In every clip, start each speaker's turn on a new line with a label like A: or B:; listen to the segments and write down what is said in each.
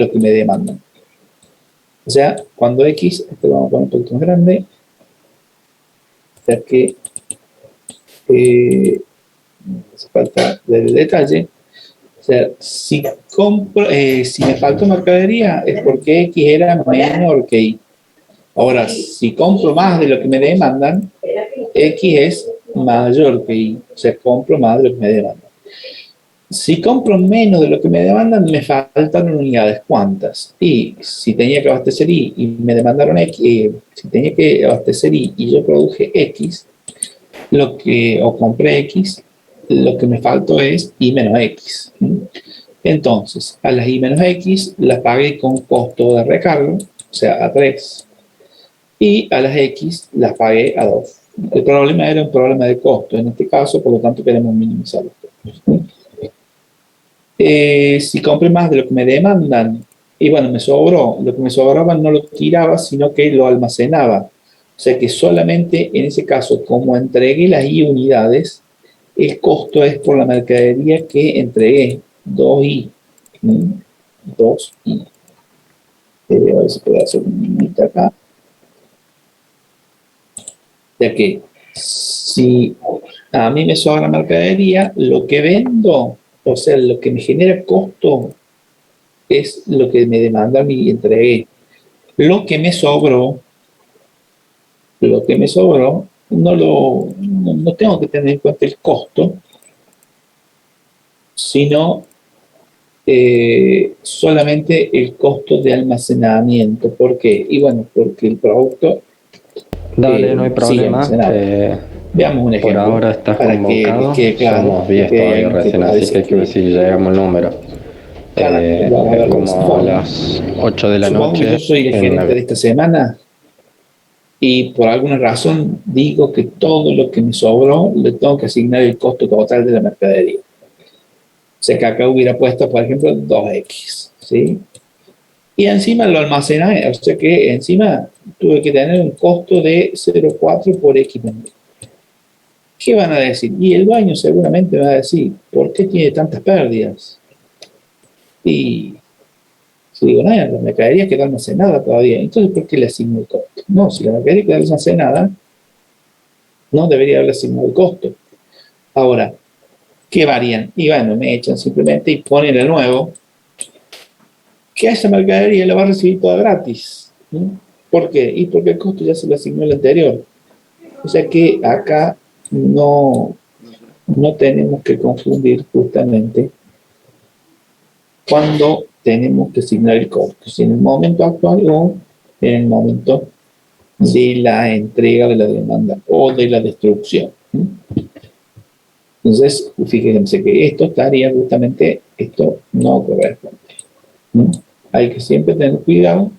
A: lo que me demandan. O sea, cuando X, esto lo vamos a poner un poquito más grande, o sea que hace falta del detalle. O sea, si compro, si me faltó mercadería es porque X era menor que Y. Ahora, si compro más de lo que me demandan, X es mayor que Y. O sea, compro más de lo que me demandan. Si compro menos de lo que me demandan, me faltan unidades. ¿Cuántas? Y si tenía que abastecer Y me demandaron X, si tenía que abastecer Y yo produje X, o compré X, lo que me faltó es Y menos X. Entonces, a las Y menos X las pagué con costo de recargo, o sea, a 3, y a las X las pagué a 2. El problema era un problema de costo en este caso, por lo tanto queremos minimizar los costos. Si compré más de lo que me demandan, y bueno, me sobró, lo que me sobraba no lo tiraba, sino que lo almacenaba. O sea que solamente en ese caso, como entregué las I unidades, el costo es por la mercadería que entregué, 2I. 2I. A ver si puedo hacer un límite acá. Ya que si a mí me sobra mercadería, lo que vendo, o sea, lo que me genera costo es lo que me demandan y entregué. Lo que me sobró, no tengo que tener en cuenta el costo, sino solamente el costo de almacenamiento. ¿Por qué? Y bueno, porque el producto
B: Dale, no hay
A: sigue
B: problema.
A: almacenado. Veamos un
B: Por
A: ejemplo
B: ahora estás
A: para que les
B: convocado.
A: quede claro,
B: Somos 10
A: porque hay
B: todavía
A: algunos que
B: recién,
A: por ahí
B: así
A: se
B: que hay que ver
A: que
B: si llegamos al número.
A: vamos a ver de esa
B: Como a
A: forma.
B: las 8 de la
A: Supongo que yo
B: noche
A: soy el
B: en
A: gerente
B: la...
A: de esta semana y por alguna razón digo que todo lo que me sobró le tengo que asignar el costo total de la mercadería. O sea que acá hubiera puesto, por ejemplo, 2X, ¿sí? Y encima lo almacené, o sea que encima tuve que tener un costo de 0,4 por X. ¿Qué van a decir? Y el dueño seguramente va a decir, ¿por qué tiene tantas pérdidas? Y si digo, no, la mercadería quedó almacenada todavía, entonces ¿por qué le asigno el costo? No, si la mercadería quedó almacenada, no debería haberle asignado el costo. Ahora, ¿qué varían? Y bueno, me echan simplemente y ponen de nuevo que a esa mercadería la va a recibir toda gratis. ¿No? ¿Por qué? Y porque el costo ya se le asignó el anterior. O sea que acá no tenemos que confundir justamente cuando tenemos que asignar el costo, si en el momento actual o en el momento de la entrega de la demanda o de la destrucción. Entonces, fíjense que esto estaría justamente, esto no corresponde. Hay que siempre tener cuidado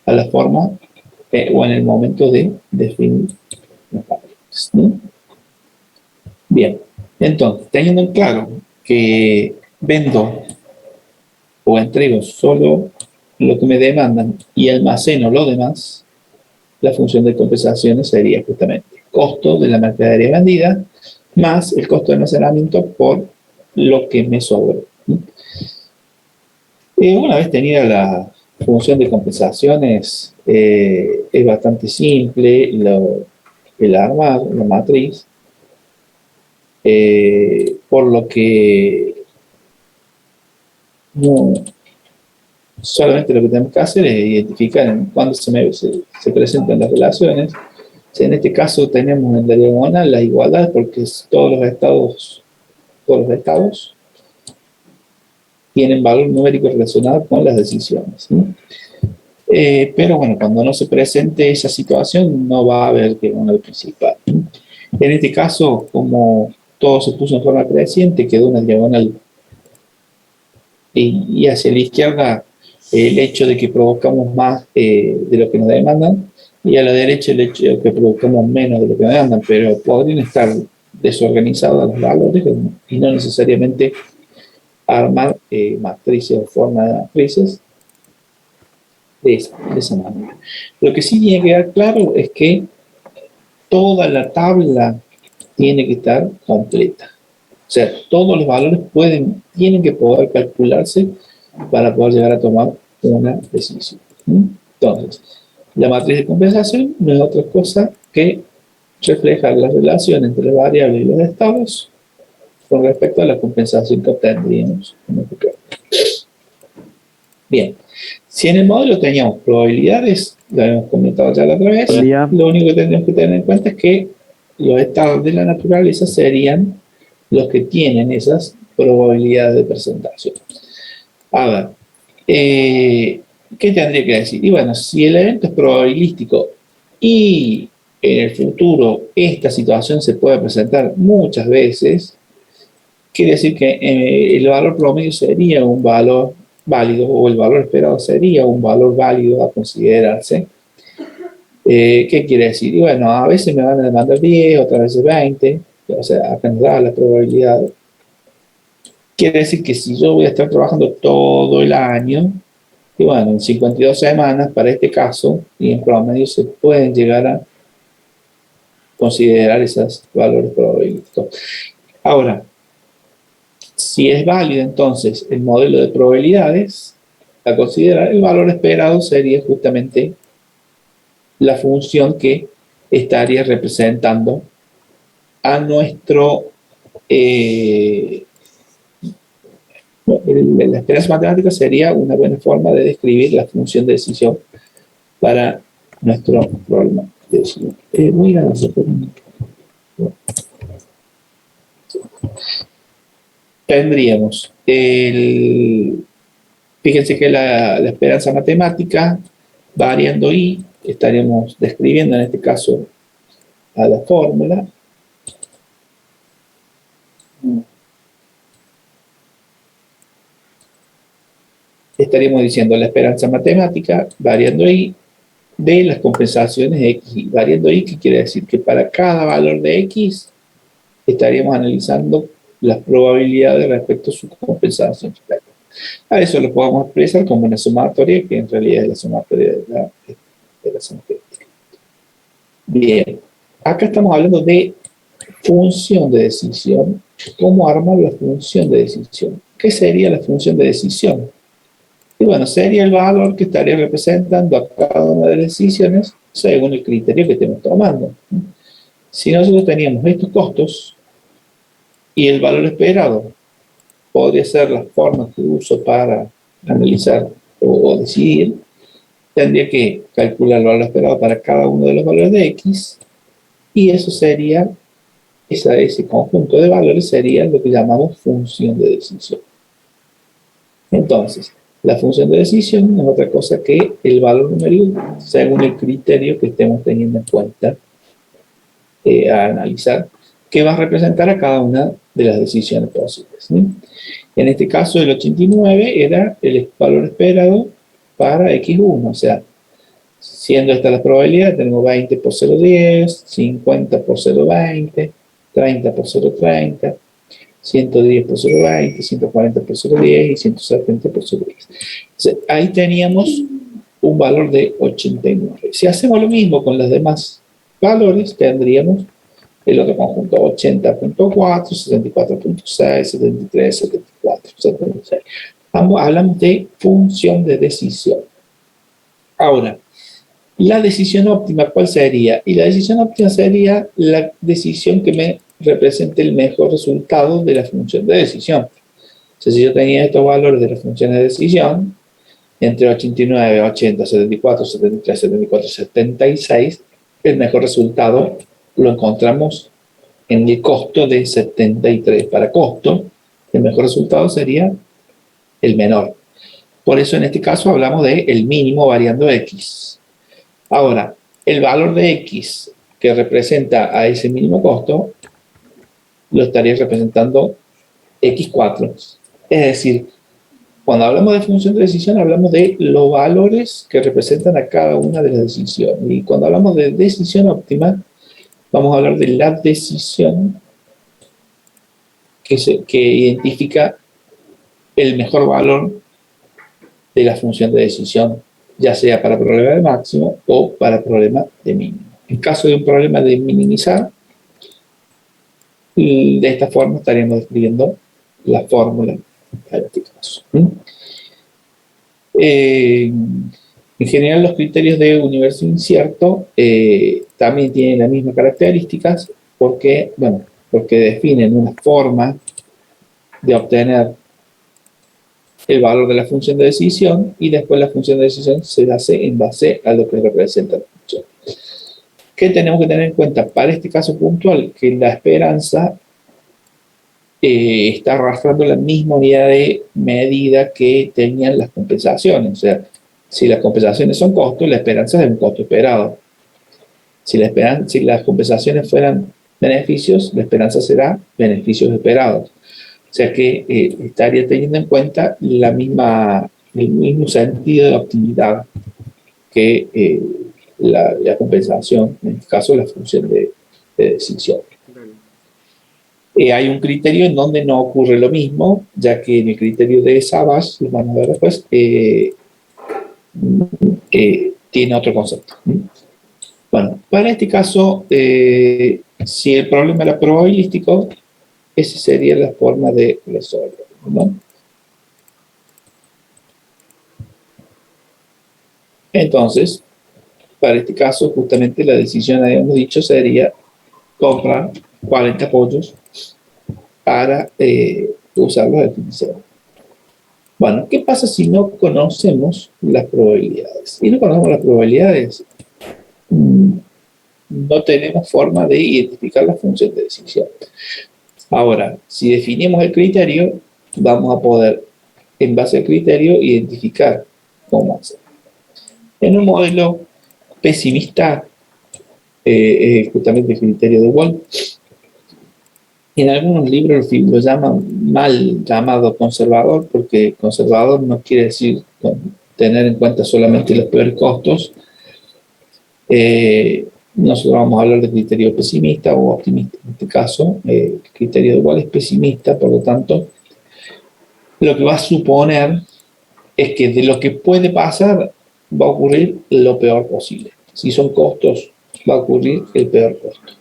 A: a la forma o en el momento de definir las variables. Bien, entonces, teniendo en claro que vendo o entrego solo lo que me demandan y almaceno lo demás, la función de compensaciones sería justamente costo de la mercadería vendida más el costo de almacenamiento por lo que me sobró. Una vez tenida la función de compensaciones, es bastante simple el armar la matriz, por lo que no, solamente lo que tenemos que hacer es identificar cuándo se presentan las relaciones. En este caso tenemos en la diagonal la igualdad porque todos los estados tienen valor numérico relacionado con las decisiones. ¿Sí? Pero bueno, cuando no se presente esa situación no va a haber diagonal principal. En este caso, como todo se puso en forma creciente, quedó una diagonal y hacia la izquierda el hecho de que provocamos más de lo que nos demandan y a la derecha el hecho de que provocamos menos de lo que nos demandan, pero podrían estar desorganizados los valores y no necesariamente armar matrices o forma de matrices de esa manera. Lo que sí tiene que quedar claro es que toda la tabla tiene que estar completa. O sea, todos los valores tienen que poder calcularse para poder llegar a tomar una decisión. Entonces, la matriz de compensación no es otra cosa que reflejar la relación entre las variables y los estados con respecto a la compensación que obtendríamos en este caso. Bien, si en el modelo teníamos probabilidades, lo hemos comentado ya la otra vez, lo único que tendríamos que tener en cuenta es que los estados de la naturaleza serían los que tienen esas probabilidades de presentación. A ver, ¿qué tendría que decir? Y bueno, si el evento es probabilístico y en el futuro esta situación se puede presentar muchas veces, quiere decir que el valor promedio sería un valor válido, o el valor esperado sería un valor válido a considerarse. ¿Qué quiere decir? Y bueno, a veces me van a demandar 10, otras veces 20, o sea, acá nos da la probabilidad. Quiere decir que si yo voy a estar trabajando todo el año, y bueno, en 52 semanas para este caso, y en promedio se pueden llegar a considerar esos valores probabilísticos. Ahora, si es válido entonces el modelo de probabilidades a considerar, el valor esperado sería justamente la función que estaría representando a nuestro la esperanza matemática sería una buena forma de describir la función de decisión para nuestro problema de decisión. Muy grande. Tendríamos fíjense que la esperanza matemática, variando y, estaríamos describiendo en este caso a la fórmula. Estaríamos diciendo la esperanza matemática, variando y, de las compensaciones de X. Y variando y, ¿qué quiere decir? Que para cada valor de X estaríamos analizando las probabilidades respecto a su compensación. A eso lo podemos expresar como una sumatoria, que en realidad es la sumatoria de la sumatoria. Bien, acá estamos hablando de función de decisión. ¿Cómo armar la función de decisión? ¿Qué sería la función de decisión? Y bueno, sería el valor que estaría representando a cada una de las decisiones según el criterio que estemos tomando. Si nosotros teníamos estos costos y el valor esperado podría ser la forma que uso para analizar o decidir, tendría que calcular el valor esperado para cada uno de los valores de X, y eso sería, ese conjunto de valores sería lo que llamamos función de decisión. Entonces, la función de decisión no es otra cosa que el valor numérico según el criterio que estemos teniendo en cuenta a analizar, que va a representar a cada una de las decisiones posibles, ¿sí? En este caso, el 89 era el valor esperado para X1, o sea, siendo esta la probabilidad, tenemos 20 por 0,10, 50 por 0,20, 30 por 0,30, 110 por 0,20, 140 por 0,10 y 170 por 0,10. Entonces, ahí teníamos un valor de 89. Si hacemos lo mismo con los demás valores, tendríamos el otro conjunto, 80.4, 74.6, 73, 74, 76. Hablamos de función de decisión. Ahora, la decisión óptima, ¿cuál sería? Y la decisión óptima sería la decisión que me represente el mejor resultado de la función de decisión. Entonces, si yo tenía estos valores de la función de decisión, entre 89, 80, 74, 73, 74, 76, el mejor resultado lo encontramos en el costo de 73. Para costo, el mejor resultado sería el menor. Por eso en este caso hablamos de el mínimo variando X. Ahora, el valor de X que representa a ese mínimo costo lo estaría representando X4. Es decir, cuando hablamos de función de decisión hablamos de los valores que representan a cada una de las decisiones. Y cuando hablamos de decisión óptima, vamos a hablar de la decisión que identifica el mejor valor de la función de decisión, ya sea para problema de máximo o para problema de mínimo. En caso de un problema de minimizar, de esta forma estaríamos describiendo la fórmula para este caso. En general, los criterios de universo incierto también tienen las mismas características porque, bueno, porque definen una forma de obtener el valor de la función de decisión y después la función de decisión se hace en base a lo que representa la función. ¿Qué tenemos que tener en cuenta para este caso puntual? Que la esperanza está arrastrando la misma unidad de medida que tenían las compensaciones. O sea, si las compensaciones son costos, la esperanza es un costo esperado. Si las compensaciones fueran beneficios, la esperanza será beneficios esperados. O sea que estaría teniendo en cuenta el mismo sentido de optimidad que la compensación, en este caso la función de decisión. Hay un criterio en donde no ocurre lo mismo, ya que en el criterio de Savage, lo vamos a ver después, tiene otro concepto. Bueno, para este caso, si el problema era probabilístico, esa sería la forma de resolverlo, ¿no? Entonces, para este caso, justamente la decisión, habíamos dicho, sería comprar 40 pollos para usarlos de definición. Bueno, ¿qué pasa si no conocemos las probabilidades? Si no conocemos las probabilidades, no tenemos forma de identificar la función de decisión. Ahora, si definimos el criterio, vamos a poder, en base al criterio, identificar cómo hacer. En un modelo pesimista, justamente el criterio de Wolf, en algunos libros lo llaman mal llamado conservador, porque conservador no quiere decir tener en cuenta solamente los peores costos. Nosotros vamos a hablar de criterio pesimista o optimista. En este caso, el criterio de Wolf es pesimista, por lo tanto, lo que va a suponer es que de lo que puede pasar va a ocurrir lo peor posible. Si son costos, va a ocurrir el peor costo.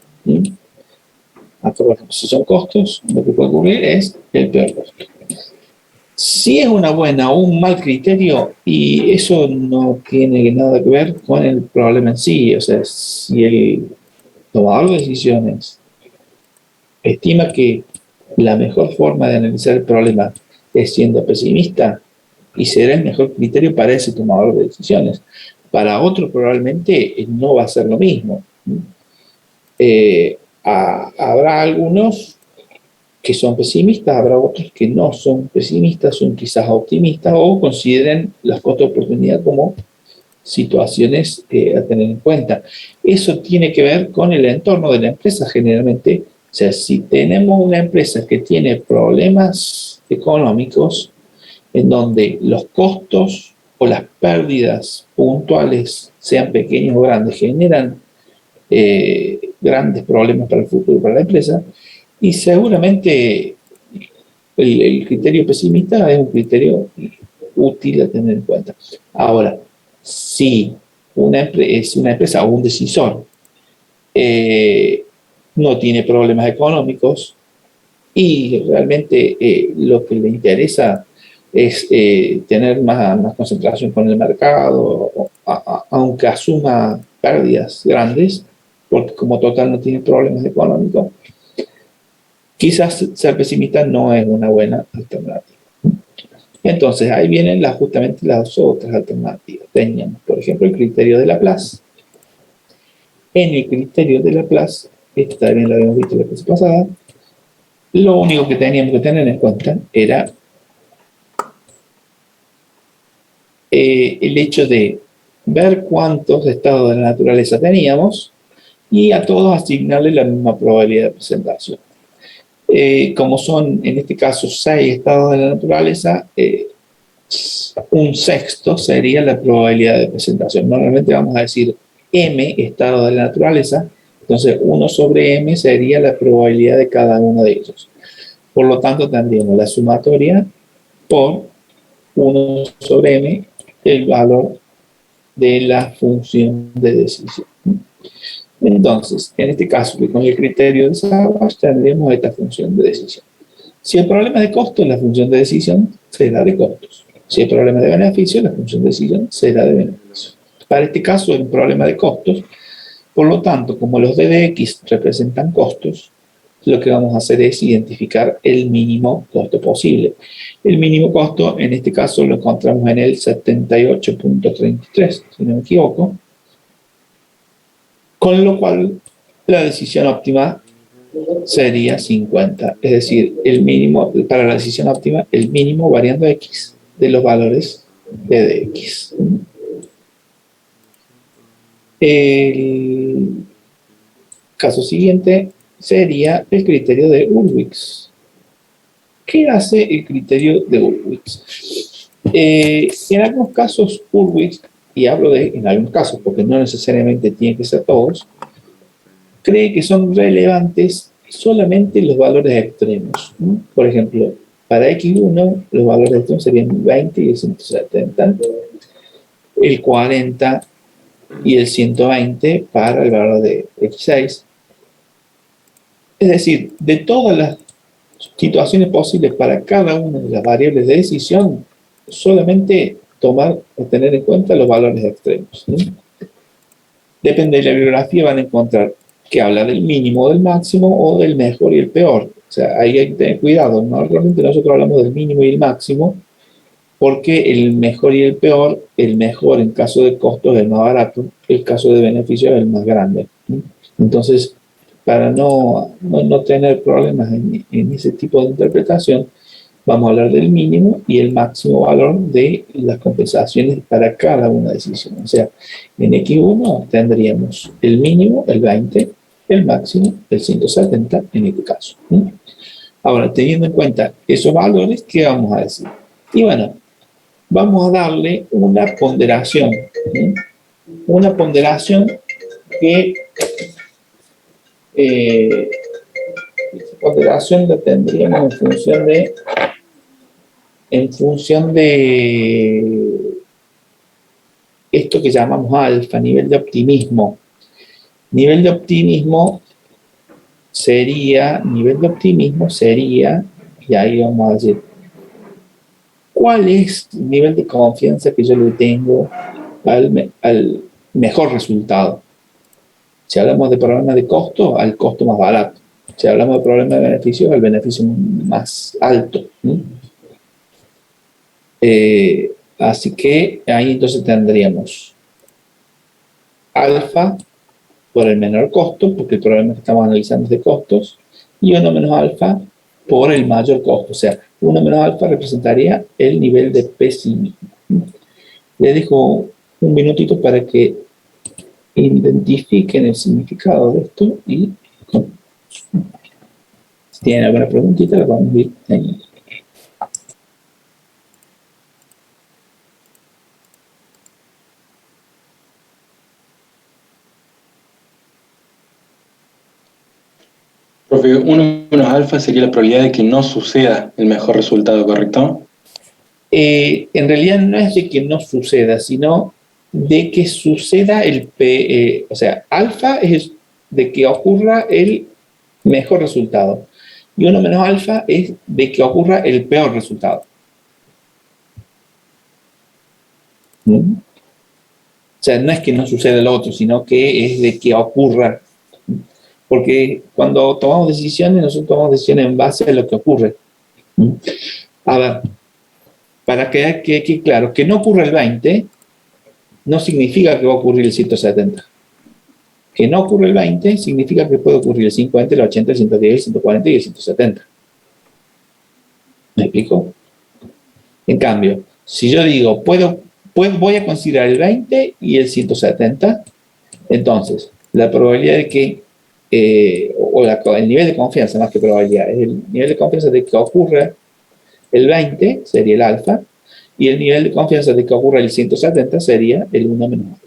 A: Si son costos, lo que puede ocurrir es el peor costo. Si es una buena o un mal criterio, y eso no tiene nada que ver con el problema en sí, o sea, si el tomador de decisiones estima que la mejor forma de analizar el problema es siendo pesimista, y será el mejor criterio para ese tomador de decisiones. Para otro probablemente no va a ser lo mismo. Habrá algunos que son pesimistas, habrá otros que no son pesimistas, son quizás optimistas o consideren las costos de oportunidad como situaciones a tener en cuenta. Eso tiene que ver con el entorno de la empresa generalmente. O sea, si tenemos una empresa que tiene problemas económicos, en donde los costos o las pérdidas puntuales, sean pequeños o grandes, generan grandes problemas para el futuro para la empresa, y seguramente el criterio pesimista es un criterio útil a tener en cuenta. Ahora, si es una empresa o un decisor no tiene problemas económicos y realmente lo que le interesa es tener más concentración con el mercado, aunque asuma pérdidas grandes, porque como total no tiene problemas económicos, quizás ser pesimista no es una buena alternativa. Entonces, ahí vienen justamente las otras alternativas. Teníamos, por ejemplo, el criterio de Laplace. En el criterio de Laplace, esto también lo habíamos visto la clase pasada, lo único que teníamos que tener en cuenta era el hecho de ver cuántos estados de la naturaleza teníamos y a todos asignarle la misma probabilidad de presentación. Como son, en este caso, 6 estados de la naturaleza, un sexto sería la probabilidad de presentación. Normalmente vamos a decir m estados de la naturaleza, entonces 1 sobre m sería la probabilidad de cada uno de ellos. Por lo tanto, tendríamos la sumatoria por 1 sobre m, el valor de la función de decisión. Entonces, en este caso, con el criterio de Savage, tendremos esta función de decisión. Si el problema es de costos, la función de decisión será de costos. Si hay problema de beneficio, la función de decisión será de beneficio. Para este caso es un problema de costos, por lo tanto, como los d de x representan costos, lo que vamos a hacer es identificar el mínimo costo posible. El mínimo costo, en este caso, lo encontramos en el 78.33, si no me equivoco, con lo cual la decisión óptima sería 50, es decir, el mínimo, para la decisión óptima, el mínimo variando x de los valores de x. El caso siguiente sería el criterio de Hurwitz. ¿Qué hace el criterio de Hurwitz? En algunos casos, Hurwitz, y hablo de en algunos casos porque no necesariamente tiene que ser todos, cree que son relevantes solamente los valores extremos. Por ejemplo, para x1 los valores extremos serían 20 y el 170, el 40 y el 120 para el valor de x6. Es decir, de todas las situaciones posibles para cada una de las variables de decisión, solamente tomar o tener en cuenta los valores extremos. Depende de la bibliografía, van a encontrar que habla del mínimo, del máximo o del mejor y el peor. O sea, ahí hay que tener cuidado. Normalmente nosotros hablamos del mínimo y el máximo porque el mejor y el peor, el mejor en caso de costos es el más barato, el caso de beneficio es el más grande. Entonces, para no tener problemas en ese tipo de interpretación, vamos a hablar del mínimo y el máximo valor de las compensaciones para cada una decisión. O sea, en X1 tendríamos el mínimo, el 20, el máximo, el 170 en este caso. Ahora, teniendo en cuenta esos valores, ¿qué vamos a decir? Y bueno, vamos a darle una ponderación. Una ponderación que esa ponderación la tendríamos en función de esto que llamamos alfa, nivel de optimismo. Nivel de optimismo sería, y ahí vamos a decir, ¿cuál es el nivel de confianza que yo le tengo al mejor resultado? Si hablamos de problema de costo, al costo más barato. Si hablamos de problema de beneficio, al beneficio más alto. Así que ahí entonces tendríamos alfa por el menor costo, porque el problema que estamos analizando es de costos, y 1 menos alfa por el mayor costo. O sea, 1 menos alfa representaría el nivel de pesimismo. Les dejo un minutito para que identifiquen el significado de esto y si tienen alguna preguntita la vamos a ir teniendo.
C: Profe, 1 menos alfa sería la probabilidad de que no suceda el mejor resultado, ¿correcto?
A: En realidad no es de que no suceda, sino de que suceda o sea, alfa es de que ocurra el mejor resultado y 1 menos alfa es de que ocurra el peor resultado. O sea, no es que no suceda el otro, sino que es de que ocurra. Porque cuando tomamos decisiones, nosotros tomamos decisiones en base a lo que ocurre. A ver, para que quede claro, que no ocurra el 20 no significa que va a ocurrir el 170. Que no ocurre el 20 significa que puede ocurrir el 50, el 80, el 110, el 140 y el 170. ¿Me explico? En cambio, si yo digo, voy a considerar el 20 y el 170, entonces la probabilidad de que, el nivel de confianza más que probabilidad, es el nivel de confianza de que ocurra el 20, sería el alfa, y el nivel de confianza de que ocurra el 170 sería el 1 menos alfa.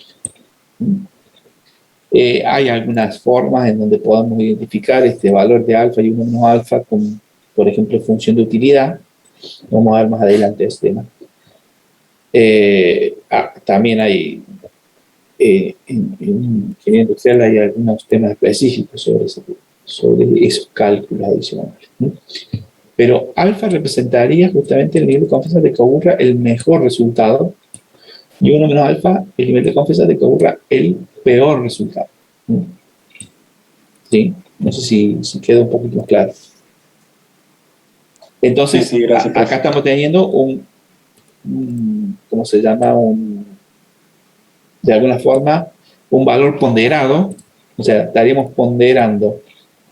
A: Hay algunas formas en donde podemos identificar este valor de alfa y 1 menos alfa con, por ejemplo, función de utilidad. Vamos a ver más adelante este tema. También hay, en ingeniería industrial hay algunos temas específicos sobre esos cálculos adicionales. Pero alfa representaría justamente el nivel de confianza de que ocurra el mejor resultado, y 1 menos alfa, el nivel de confianza de que ocurra el peor resultado. ¿Sí? No sé si queda un poquito más claro. Entonces,
C: Sí, gracias,
A: acá
C: profe.
A: estamos teniendo ¿cómo se llama? De alguna forma, un valor ponderado, o sea, estaríamos ponderando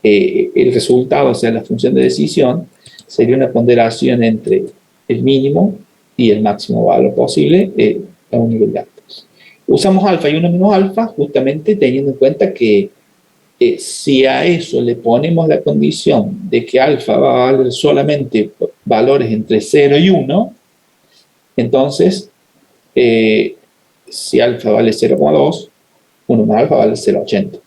A: el resultado, o sea, la función de decisión, sería una ponderación entre el mínimo y el máximo valor posible a un nivel de alfa. Usamos alfa y 1 menos alfa justamente teniendo en cuenta que si a eso le ponemos la condición de que alfa va a valer solamente valores entre 0 y 1, entonces si alfa vale 0,2, 1 más alfa vale 0,80.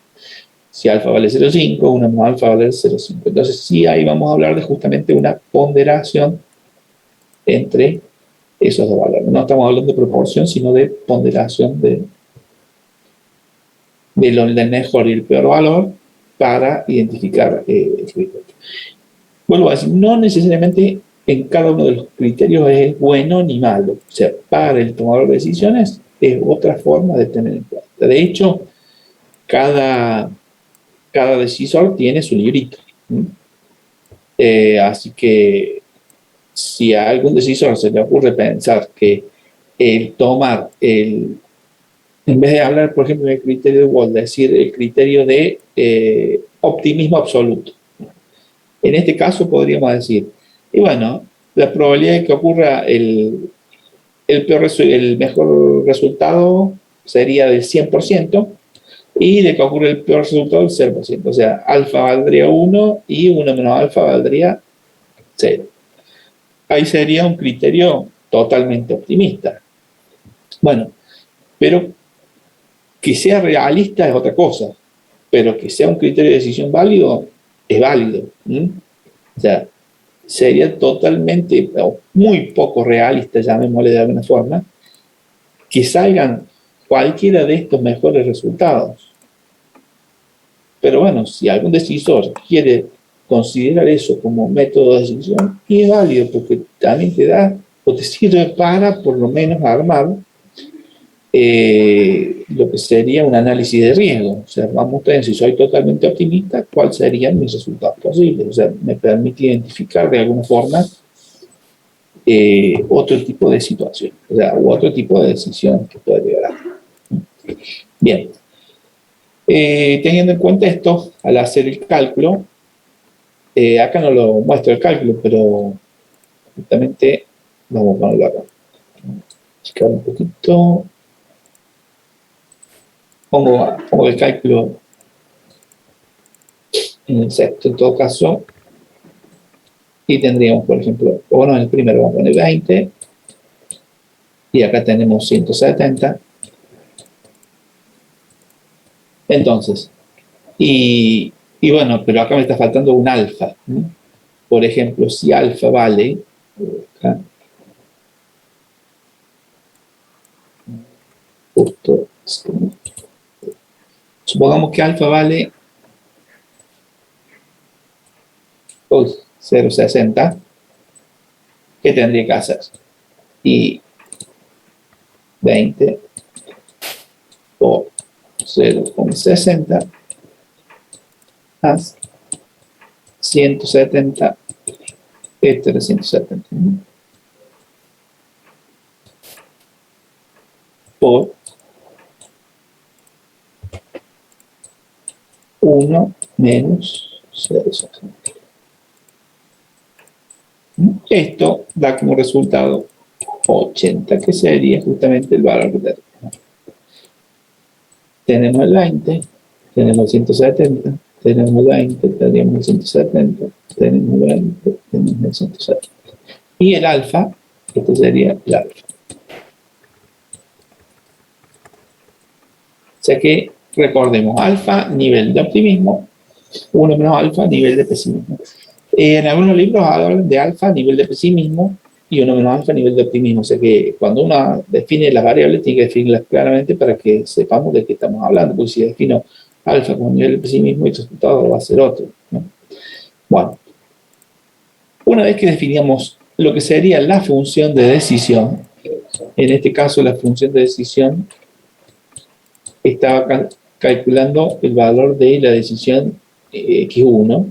A: Si alfa vale 0,5, 1 más alfa vale 0,5. Entonces sí, ahí vamos a hablar de justamente una ponderación entre esos dos valores. No estamos hablando de proporción, sino de ponderación del mejor y el peor valor para identificar el criterio. Vuelvo a decir, no necesariamente en cada uno de los criterios es bueno ni malo. O sea, para el tomador de decisiones es otra forma de tener en cuenta. De hecho, cada decisor tiene su librito. Así que si a algún decisor se le ocurre pensar que el tomar en vez de hablar, por ejemplo, del criterio de Wald, decir el criterio de optimismo absoluto. En este caso podríamos decir, y bueno, la probabilidad de que ocurra el mejor resultado sería del 100%, y de que ocurra el peor resultado del 0%. O sea, alfa valdría 1 y 1 menos alfa valdría 0. Ahí sería un criterio totalmente optimista. Bueno, pero que sea realista es otra cosa, pero que sea un criterio de decisión válido, es válido. O sea, sería totalmente, o muy poco realista, llamémosle de alguna forma, que salgan cualquiera de estos mejores resultados. Pero bueno, si algún decisor quiere considerar eso como método de decisión, y es válido porque también te da o te sirve para por lo menos armar lo que sería un análisis de riesgo. O sea, vamos a ver si soy totalmente optimista, cuáles serían mis resultados posibles. O sea, me permite identificar de alguna forma otro tipo de situación, o sea, u otro tipo de decisión que puede llegar a. Bien. Teniendo en cuenta esto, al hacer el cálculo, acá no lo muestro el cálculo, pero justamente vamos a ponerlo acá. Checar un poquito. Pongo el cálculo en el sexto, en todo caso, y tendríamos, por ejemplo, bueno, en el primero vamos a poner 20, y acá tenemos 170. Entonces, y bueno, pero acá me está faltando un alfa, ¿no? Por ejemplo, si alfa vale, acá, justo, supongamos que alfa vale 0,60, ¿qué tendría que hacer? Y 20 por 0,60 más 170, este era 170, ¿no? Por 1 menos 0,60. Esto da como resultado 80, que sería justamente el valor que tenemos. Tenemos el 20, tenemos el 170, tenemos el 20, tenemos el 170, tenemos el 20, tenemos el 170. Y el alfa, esto sería el alfa. O sea que recordemos, alfa, nivel de optimismo, 1 menos alfa, nivel de pesimismo. En algunos libros hablan de alfa, nivel de pesimismo, y 1 menos alfa, nivel de optimismo. O sea que cuando uno define las variables, tiene que definirlas claramente para que sepamos de qué estamos hablando. Porque si defino alfa con nivel de pesimismo, el resultado va a ser otro, ¿no? Bueno. Una vez que definimos lo que sería la función de decisión, en este caso la función de decisión estaba calculando el valor de la decisión x1,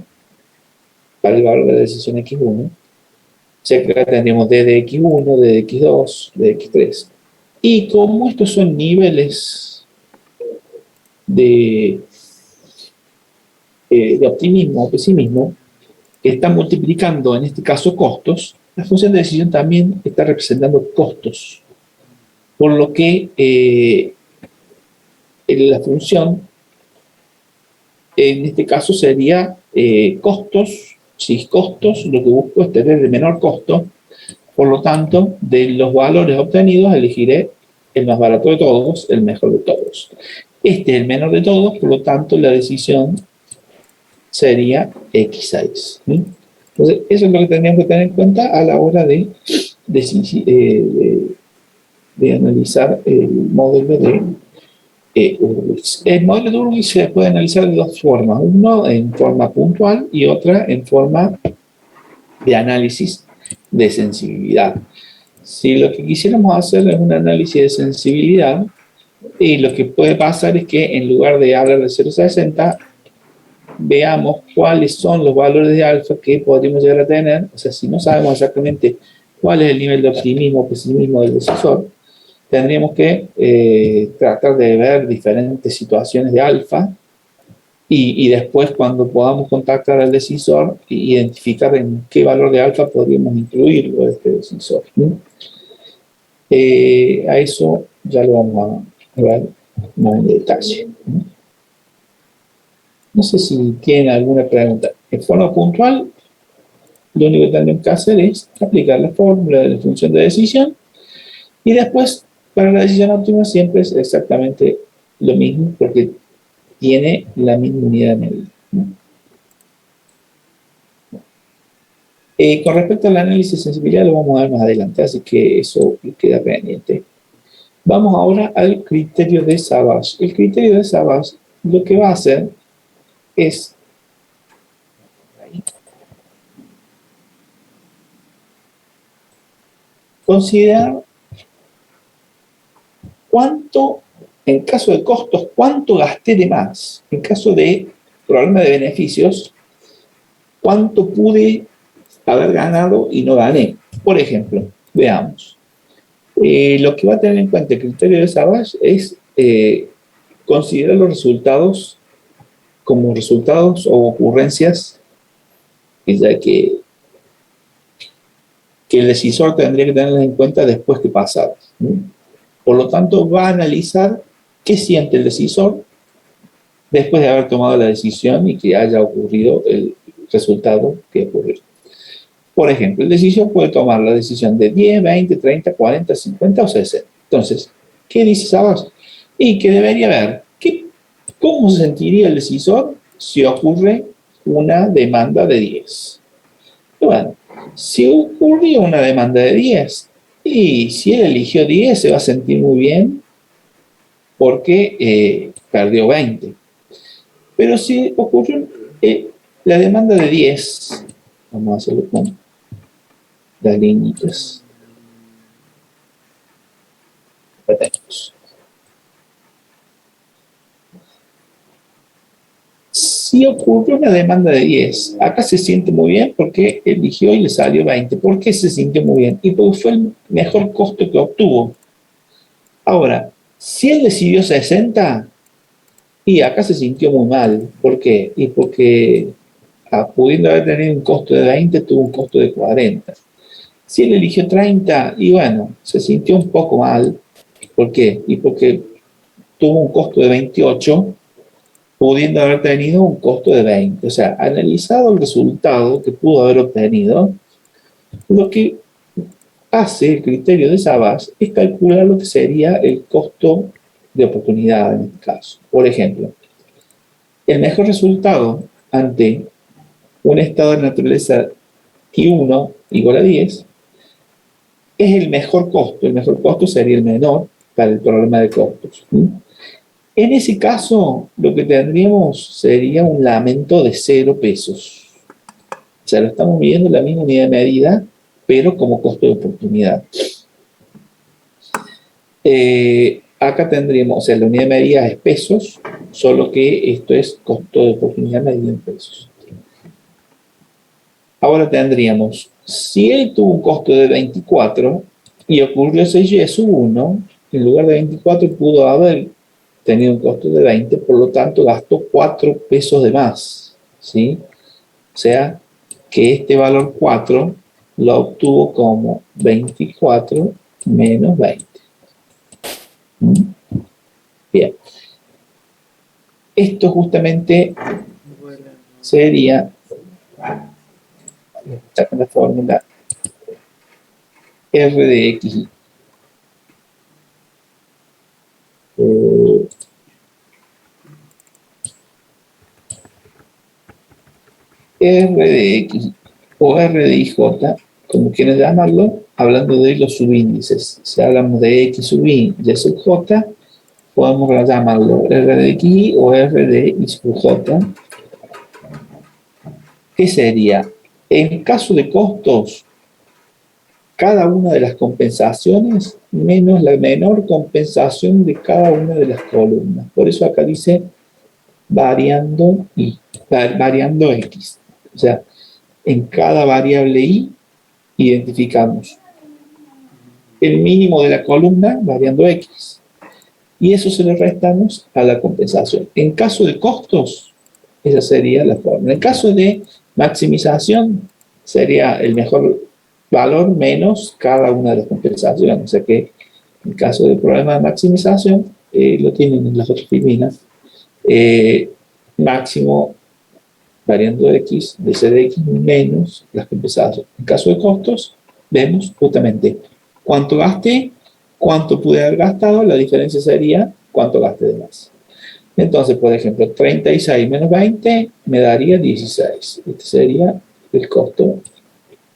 A: para el valor de la decisión x1, o sea que acá tendríamos d de x1, d de x2, d de x3. Y como estos son niveles de optimismo o pesimismo, que están multiplicando en este caso costos, la función de decisión también está representando costos, por lo que la función en este caso sería costos. Si es costos, lo que busco es tener el menor costo, por lo tanto, de los valores obtenidos elegiré el más barato de todos, el mejor de todos. Este es el menor de todos, por lo tanto la decisión sería X6. Entonces, eso es lo que tendríamos que tener en cuenta a la hora de analizar el modelo de Hurwitz. El modelo de Hurwitz se puede analizar de dos formas. Uno en forma puntual y otra en forma de análisis de sensibilidad. Si lo que quisiéramos hacer es un análisis de sensibilidad, y lo que puede pasar es que en lugar de hablar de 0,60, veamos cuáles son los valores de alfa que podríamos llegar a tener. O sea, si no sabemos exactamente cuál es el nivel de optimismo o pesimismo del decisor, tendríamos que tratar de ver diferentes situaciones de alfa y después, cuando podamos contactar al decisor, identificar en qué valor de alfa podríamos incluirlo este decisor. A eso ya lo vamos a ver más en detalle. No sé si tienen alguna pregunta. En forma puntual, lo único que tenemos que hacer es aplicar la fórmula de la función de decisión y después, para la decisión óptima, siempre es exactamente lo mismo porque tiene la misma unidad de medida. Con respecto al análisis de sensibilidad, lo vamos a ver más adelante, así que eso queda pendiente. Vamos ahora al criterio de Savage. El criterio de Savage lo que va a hacer es considerar cuánto, en caso de costos, cuánto gasté de más. En caso de problema de beneficios, cuánto pude haber ganado y no gané. Por ejemplo, veamos. Lo que va a tener en cuenta el criterio de Savage es considerar los resultados como resultados o ocurrencias que el decisor tendría que tenerlas en cuenta después que pasadas. Por lo tanto, va a analizar qué siente el decisor después de haber tomado la decisión y que haya ocurrido el resultado que ocurrió. Por ejemplo, el decisor puede tomar la decisión de 10, 20, 30, 40, 50 o 60. Entonces, ¿qué dice Savage? Y que debería ver cómo se sentiría el decisor si ocurre una demanda de 10. Y bueno, si ocurrió una demanda de 10 y si él eligió 10, se va a sentir muy bien porque perdió 20. Pero si ocurrió la demanda de 10, vamos a hacerlo con las líneas. Si ocurrió una demanda de 10, acá se siente muy bien porque eligió y le salió 20. ¿Por qué se sintió muy bien? Y porque fue el mejor costo que obtuvo. Ahora, si él decidió 60, y acá se sintió muy mal. ¿Por qué? Y porque pudiendo haber tenido un costo de 20, tuvo un costo de 40. Si él eligió 30, y bueno, se sintió un poco mal. ¿Por qué? Y porque tuvo un costo de 28, pudiendo haber tenido un costo de 20. O sea, analizado el resultado que pudo haber obtenido, lo que hace el criterio de Savage es calcular lo que sería el costo de oportunidad en este caso. Por ejemplo, el mejor resultado ante un estado de naturaleza T1 igual a 10 es el mejor costo. El mejor costo sería el menor para el problema de costos. En ese caso, lo que tendríamos sería un lamento de 0 pesos. O sea, lo estamos midiendo en la misma unidad de medida, pero como costo de oportunidad. Acá tendríamos, o sea, la unidad de medida es pesos, solo que esto es costo de oportunidad medido en pesos. Ahora tendríamos, si él tuvo un costo de 24 y ocurrió 6y-1, en lugar de 24 pudo haber tenido un costo de 20, por lo tanto gastó 4 pesos de más, ¿sí? O sea, que este valor 4 lo obtuvo como 24 menos 20. Bien. Esto justamente sería, está con la fórmula R de X. R de X o R de IJ, como quieran llamarlo, hablando de los subíndices. Si hablamos de X sub I y sub J, podemos llamarlo R de X o R de I sub J. ¿Qué sería? En caso de costos, cada una de las compensaciones menos la menor compensación de cada una de las columnas. Por eso acá dice variando I, variando X. O sea, en cada variable I identificamos el mínimo de la columna variando X. Y eso se le restamos a la compensación. En caso de costos, esa sería la fórmula. En caso de maximización, sería el mejor valor menos cada una de las compensaciones. O sea que en caso del problema de maximización, lo tienen en las otras filipinas, máximo variando X de C de X menos las compensaciones. En caso de costos, vemos justamente cuánto gasté, cuánto pude haber gastado, la diferencia sería cuánto gasté de más. Entonces, por ejemplo, 36 menos 20 me daría 16. Este sería el costo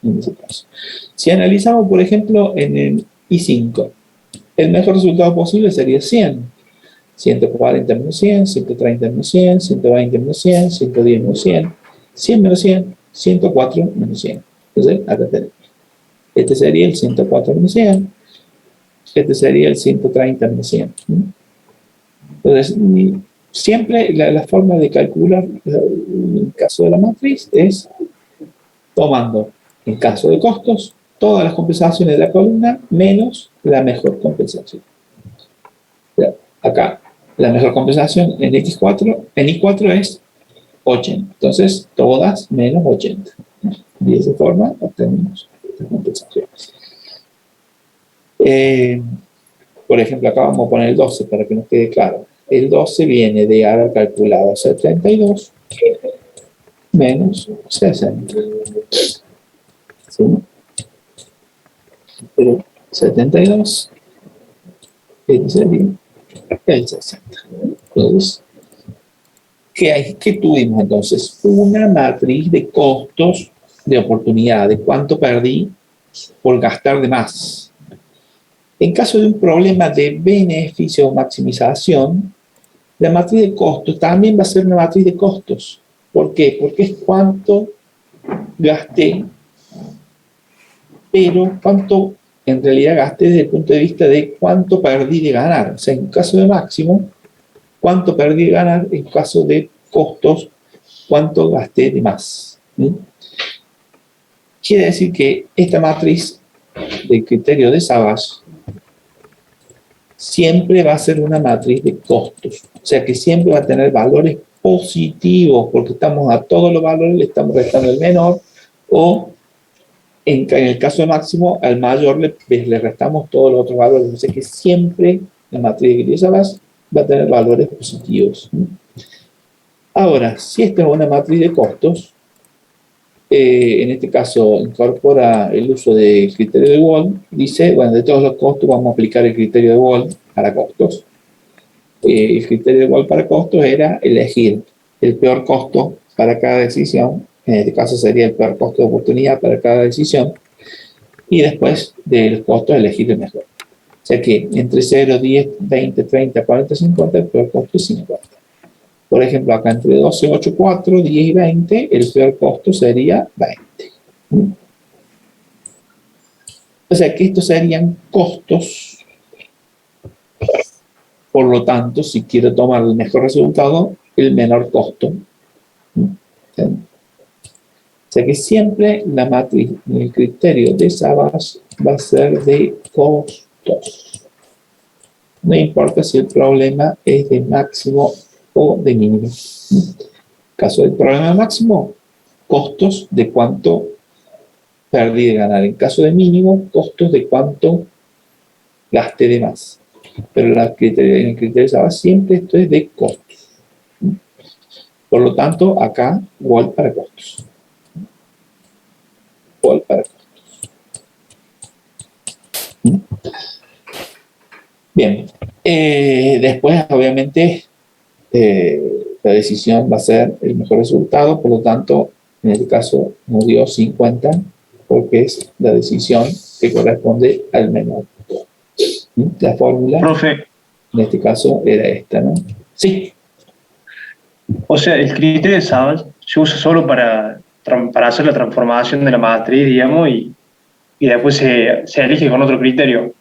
A: en ese caso. Si analizamos, por ejemplo, en el I5, el mejor resultado posible sería 100. 140 menos 100, 130 menos 100, 120 menos 100, 110 menos 100, 100 menos 100, 104 menos 100. Entonces, acá tenemos. Este sería el 104 menos 100. Este sería el 130 menos 100. Entonces, siempre la forma de calcular el caso de la matriz es tomando, en caso de costos, todas las compensaciones de la columna menos la mejor compensación. Acá, la mejor compensación en X4, en I4 es 80. Entonces, todas menos 80. Y de esa forma obtenemos estas compensaciones. Por ejemplo, acá vamos a poner el 12 para que nos quede claro. El 12 viene de haber calculado 72 menos 60. ¿Sí? Pero 72 sería el 60. Entonces, ¿qué tuvimos entonces? Una matriz de costos de oportunidad, de cuánto perdí por gastar de más. En caso de un problema de beneficio o maximización, la matriz de costos también va a ser una matriz de costos. ¿Por qué? Porque es cuánto gasté, pero cuánto en realidad gasté desde el punto de vista de cuánto perdí de ganar. O sea, en caso de máximo, cuánto perdí de ganar, en caso de costos, cuánto gasté de más. Quiere decir que esta matriz del criterio de Savage siempre va a ser una matriz de costos. O sea que siempre va a tener valores positivos, porque estamos a todos los valores, le estamos restando el menor, o en el caso de máximo, al mayor le restamos todos los otros valores. O sea que siempre la matriz de criterio de Savage va a tener valores positivos. Ahora, si esta es una matriz de costos, en este caso incorpora el uso del criterio de Wald, dice, bueno, de todos los costos vamos a aplicar el criterio de Wald para costos. El criterio de Wald para costos era elegir el peor costo para cada decisión, en este caso sería el peor costo de oportunidad para cada decisión, y después de los costos elegir el mejor. O sea que entre 0, 10, 20, 30, 40, 50, el peor costo es 50. Por ejemplo, acá entre 12, 8, 4, 10 y 20, el peor costo sería 20. O sea que estos serían costos. Por lo tanto, si quiero tomar el mejor resultado, el menor costo. O sea que siempre la matriz, el criterio de Savage va a ser de costos. No importa si el problema es de máximo o de mínimo. En caso del problema máximo, costos de cuánto perdí de ganar. En caso de mínimo, costos de cuánto gasté de más. Pero en el criterio de Savage siempre esto es de costos. Por lo tanto, acá, igual para costos. Igual para costos. Bien. Después, obviamente, la decisión va a ser el mejor resultado. Por lo tanto, en este caso, nos dio 50, porque es la decisión que corresponde al menor. La fórmula,
D: Profe,
A: en este caso, era esta, ¿no? Sí.
D: o sea, el criterio de Savage se usa solo para hacer la transformación de la matriz, digamos, y después se elige con otro criterio.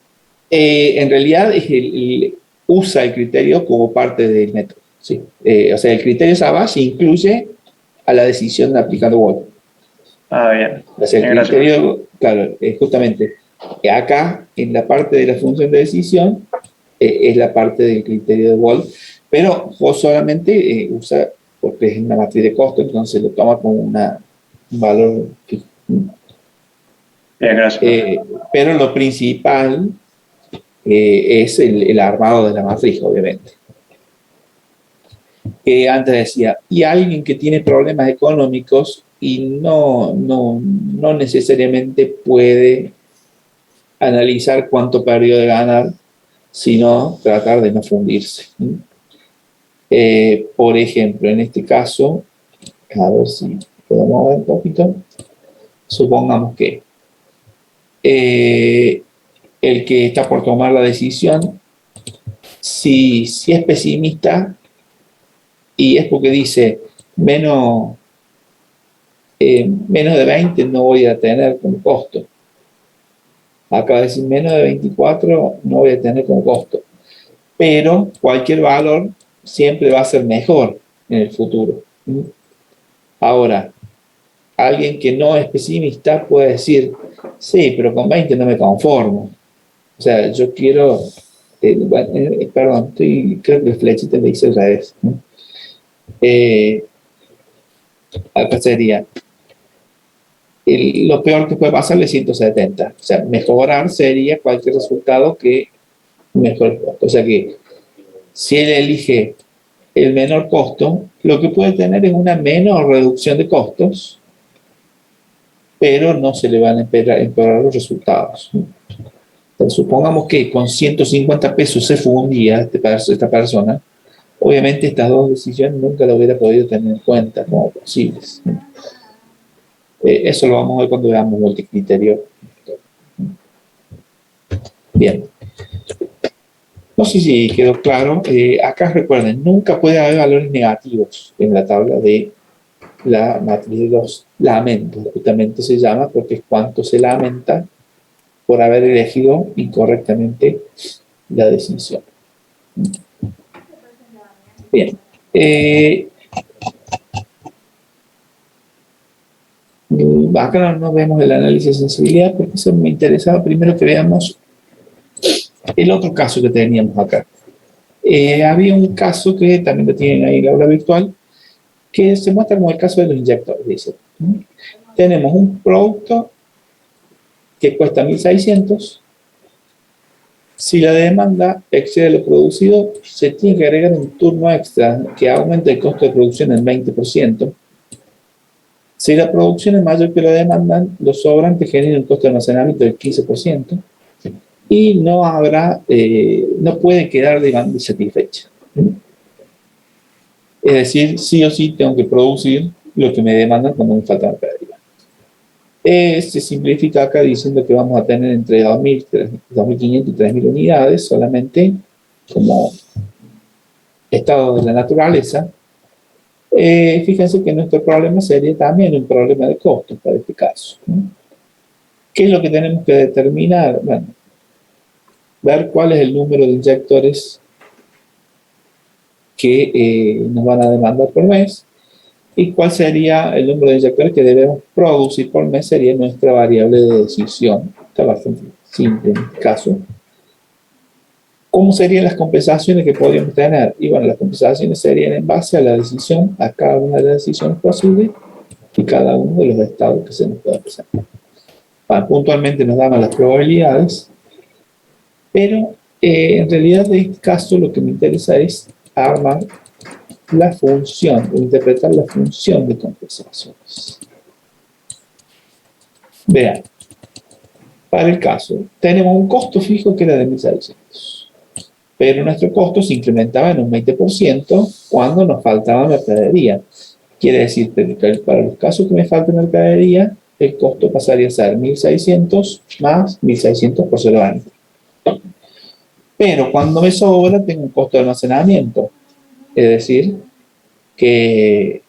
A: En realidad, usa el criterio como parte del método. ¿Sí? O sea, el criterio Savage incluye a la decisión de aplicando Wolf.
D: Ah, bien.
A: O sea, el criterio, claro, justamente acá, en la parte de la función de decisión, es la parte del criterio de Wolf, pero vos solamente usa, porque es una matriz de costo, entonces lo toma como un valor fijo.
D: Bien, gracias.
A: Pero lo principal es el armado de la matriz, obviamente. Antes decía, y alguien que tiene problemas económicos y no necesariamente puede analizar cuánto perdió de ganar, sino tratar de no fundirse. Por ejemplo, en este caso, a ver si podemos ver un poquito, supongamos que el que está por tomar la decisión, si es pesimista, y es porque dice menos de 20 no voy a tener como costo. Acaba de decir menos de 24 no voy a tener como costo. Pero cualquier valor siempre va a ser mejor en el futuro. Ahora, alguien que no es pesimista puede decir, sí, pero con 20 no me conformo. O sea, yo quiero, perdón, creo que el flechita le dice al revés. Acá sería, lo peor que puede pasarle es 170. O sea, mejorar sería cualquier resultado que mejore. O sea que si él elige el menor costo, lo que puede tener es una menor reducción de costos, pero no se le van a empeorar los resultados. Entonces, supongamos que con 150 pesos se fundía esta persona, obviamente estas dos decisiones nunca lo hubiera podido tener en cuenta como posibles. Eso lo vamos a ver cuando veamos multicriterio. Bien. No sé si quedó claro. Acá recuerden, nunca puede haber valores negativos en la tabla de la matriz de los lamentos. Justamente se llama porque es cuánto se lamenta por haber elegido incorrectamente la decisión. Bien. Acá no vemos el análisis de sensibilidad porque eso me interesaba primero que veamos el otro caso que teníamos acá. Había un caso que también lo tienen ahí en la aula virtual que se muestra como el caso de los inyectores. Dice, tenemos un producto que cuesta 1.600. Si la demanda excede lo producido, se tiene que agregar un turno extra que aumenta el costo de producción en 20%. Si la producción es mayor que la demanda, los sobrantes generan un costo de almacenamiento del 15% y no puede quedar demanda insatisfecha. Es decir, sí o sí tengo que producir lo que me demandan cuando me falta materia. Se simplifica acá diciendo que vamos a tener entre 2.500 y 3.000 unidades solamente como estado de la naturaleza. Fíjense que nuestro problema sería también un problema de costos para este caso, ¿no? ¿Qué es lo que tenemos que determinar? Bueno, ver cuál es el número de inyectores que nos van a demandar por mes y cuál sería el número de inyectores que debemos producir por mes, sería nuestra variable de decisión. Está bastante simple en este caso. ¿Cómo serían las compensaciones que podríamos tener? Y bueno, las compensaciones serían en base a la decisión, a cada una de las decisiones posibles y cada uno de los estados que se nos pueda presentar. Puntualmente nos daban las probabilidades, pero en realidad en este caso lo que me interesa es armar la función, interpretar la función de compensaciones. Vean, para el caso, tenemos un costo fijo que era de 1.600, pero nuestro costo se incrementaba en un 20% cuando nos faltaba mercadería. Quiere decir que para los casos que me falta mercadería, el costo pasaría a ser 1.600 más 1.600 por 0,20. Pero cuando me sobra, tengo un costo de almacenamiento. Es decir, que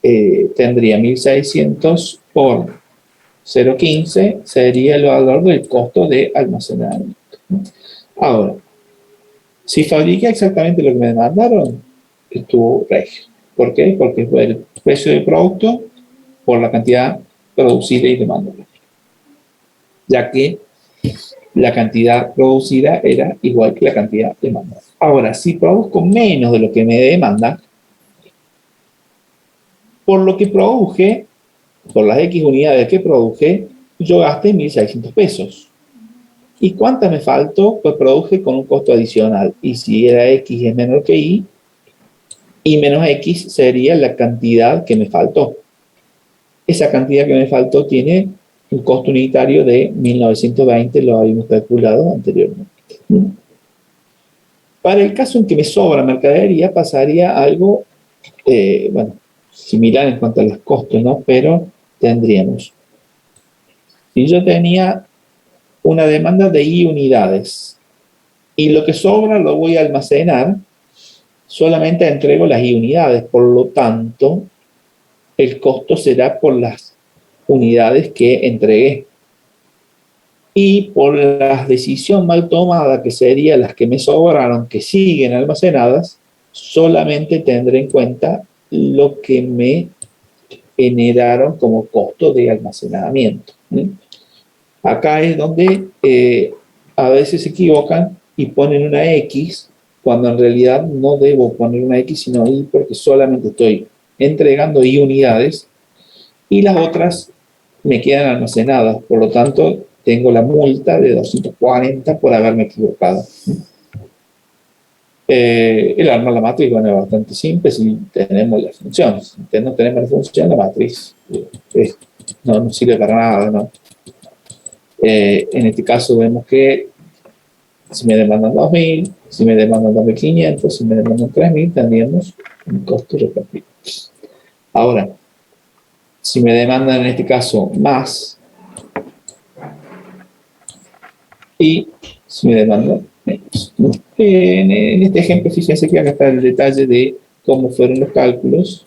A: tendría 1.600 por 0,15, sería el valor del costo de almacenamiento. Ahora, si fabriqué exactamente lo que me demandaron, estuvo regio. ¿Por qué? Porque fue el precio del producto por la cantidad producida y demandada, ya que la cantidad producida era igual que la cantidad demandada. Ahora, si produzco menos de lo que me demanda, por lo que produje, por las X unidades que produje, yo gasté 1.600 pesos. ¿Y cuántas me faltó? Pues produje con un costo adicional. Y si era X es menor que Y menos X sería la cantidad que me faltó. Esa cantidad que me faltó tiene un costo unitario de 1.920, lo habíamos calculado anteriormente. Para el caso en que me sobra mercadería, pasaría algo, bueno, similar en cuanto a los costos, ¿no? Pero tendríamos, si yo tenía una demanda de I unidades y lo que sobra lo voy a almacenar, solamente entrego las I unidades, por lo tanto, el costo será por las unidades que entregué. Y por la decisión mal tomada, que serían las que me sobraron, que siguen almacenadas, solamente tendré en cuenta lo que me generaron como costo de almacenamiento. Acá es donde a veces se equivocan y ponen una X, cuando en realidad no debo poner una X sino Y, porque solamente estoy entregando Y unidades y las otras me quedan almacenadas. Por lo tanto, tengo la multa de 240 por haberme equivocado. El armar la matriz, bueno, es bastante simple si tenemos las funciones. Si no tenemos la función, la matriz no sirve para nada, ¿no? En este caso vemos que si me demandan 2.000, si me demandan 2.500, si me demandan 3.000, tendríamos un costo repartido. Ahora, si me demandan en este caso más y si me demandan menos. En este ejemplo, fíjense que acá está el detalle de cómo fueron los cálculos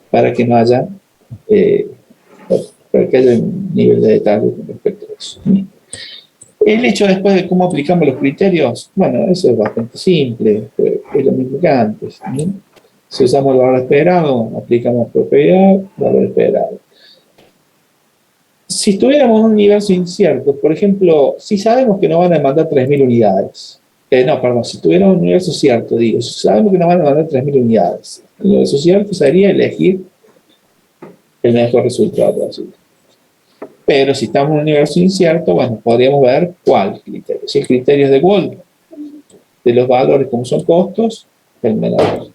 A: para que no haya, para que haya un nivel de detalle con respecto a eso. El hecho después de cómo aplicamos los criterios, bueno, eso es bastante simple, es lo mismo que antes, ¿no? Si usamos el valor esperado, aplicamos propiedad, valor esperado. Si estuviéramos en un universo incierto, por ejemplo, si sabemos que nos van a demandar 3.000 unidades, si tuviéramos un universo cierto, digo, si sabemos que nos van a demandar 3.000 unidades, el universo cierto sería elegir el mejor resultado posible. Pero si estamos en un universo incierto, bueno, podríamos ver cuál criterio. Si el criterio es de Gould, de los valores como son costos, el mayor